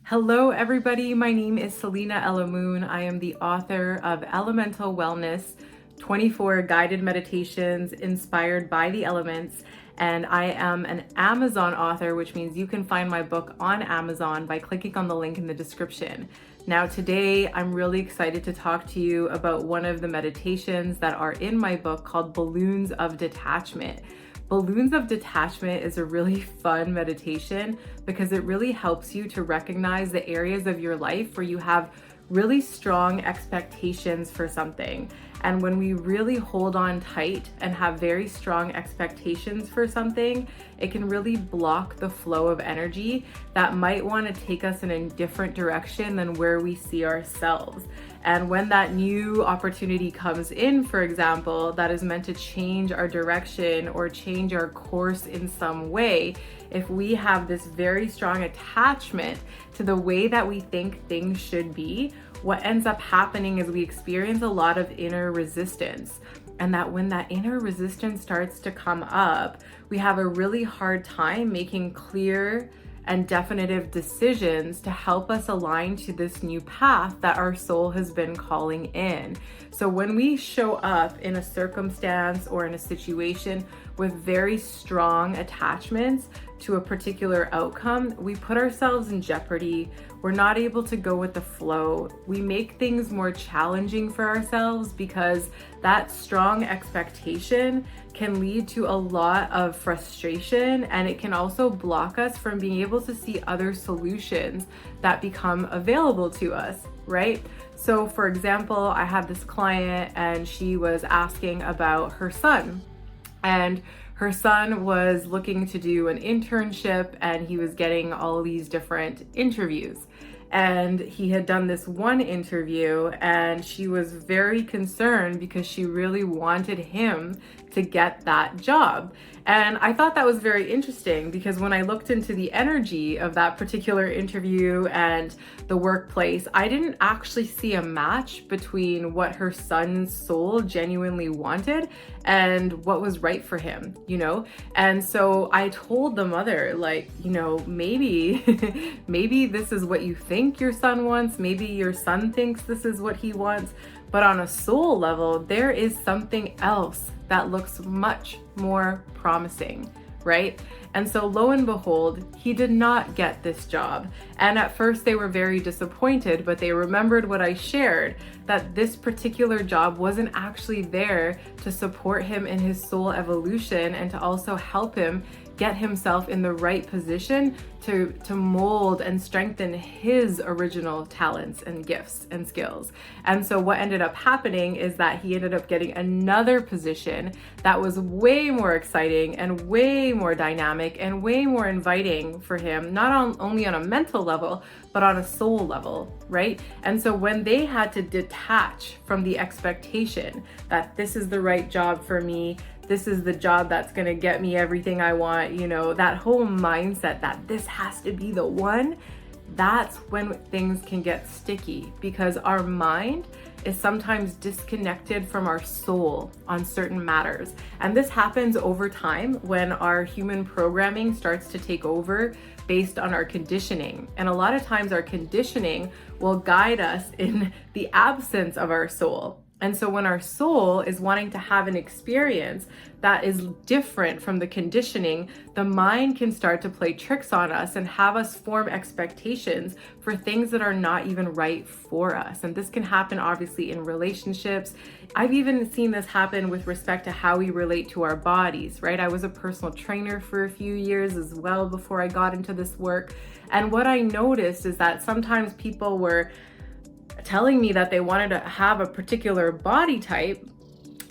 Hello, everybody. My name is Selena Elamoon. I am the author of Elemental Wellness 24 Guided Meditations Inspired by the Elements. And I am an Amazon author, which means you can find my book on Amazon by clicking on the link in the description. Now, today, I'm really excited to talk to you about one of the meditations that are in my book called Balloons of Detachment. Balloons of Detachment is a really fun meditation because it really helps you to recognize the areas of your life where you have really strong expectations for something. And when we really hold on tight and have very strong expectations for something, it can really block the flow of energy that might want to take us in a different direction than where we see ourselves. And when that new opportunity comes in, for example, that is meant to change our direction or change our course in some way, if we have this very strong attachment to the way that we think things should be, what ends up happening is we experience a lot of inner resistance. And that when that inner resistance starts to come up, we have a really hard time making clear and definitive decisions to help us align to this new path that our soul has been calling in. So when we show up in a circumstance or in a situation with very strong attachments to a particular outcome, we put ourselves in jeopardy. We're not able to go with the flow. We make things more challenging for ourselves because that strong expectation can lead to a lot of frustration, and it can also block us from being able to see other solutions that become available to us, right? So for example, I had this client and she was asking about her son. And her son was looking to do an internship and he was getting all these different interviews. And he had done this one interview and she was very concerned because she really wanted him to get that job. And I thought that was very interesting because when I looked into the energy of that particular interview and the workplace, I didn't actually see a match between what her son's soul genuinely wanted and what was right for him, you know? And so I told the mother, like, you know, maybe, maybe this is what you think your son wants. Maybe your son thinks this is what he wants. But on a soul level, there is something else that looks much more promising, right? And so lo and behold, he did not get this job. And at first they were very disappointed, but they remembered what I shared, that this particular job wasn't actually there to support him in his soul evolution and to also help him get himself in the right position to mold and strengthen his original talents and gifts and skills. And so what ended up happening is that he ended up getting another position that was way more exciting and way more dynamic and way more inviting for him, not only on a mental level, but on a soul level, right? And so when they had to detach from the expectation that this is the right job for me, this is the job that's gonna get me everything I want, you know, that whole mindset that this has to be the one, that's when things can get sticky because our mind is sometimes disconnected from our soul on certain matters. And this happens over time when our human programming starts to take over based on our conditioning. And a lot of times our conditioning will guide us in the absence of our soul. And so when our soul is wanting to have an experience that is different from the conditioning, the mind can start to play tricks on us and have us form expectations for things that are not even right for us. And this can happen obviously in relationships. I've even seen this happen with respect to how we relate to our bodies, right? I was a personal trainer for a few years as well before I got into this work. And what I noticed is that sometimes people were telling me that they wanted to have a particular body type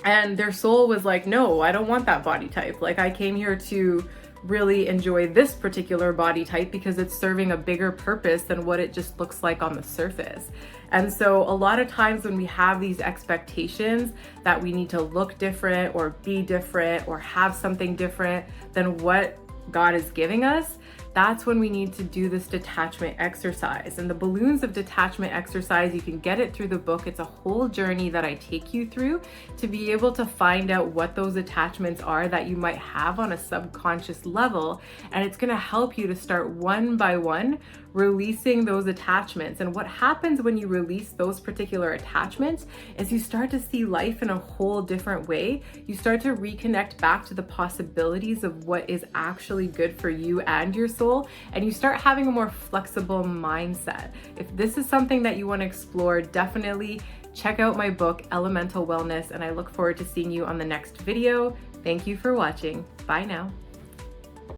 and their soul was like, no, I don't want that body type. Like, I came here to really enjoy this particular body type because it's serving a bigger purpose than what it just looks like on the surface. And so a lot of times when we have these expectations that we need to look different or be different or have something different than what God is giving us, that's when we need to do this detachment exercise. And the Balloons of Detachment exercise, you can get it through the book. It's a whole journey that I take you through to be able to find out what those attachments are that you might have on a subconscious level. And it's gonna help you to start one by one releasing those attachments. And what happens when you release those particular attachments is you start to see life in a whole different way. You start to reconnect back to the possibilities of what is actually good for you and your soul, and you start having a more flexible mindset. If this is something that you want to explore, definitely check out my book, Elemental Wellness, and I look forward to seeing you on the next video. Thank you for watching. Bye now.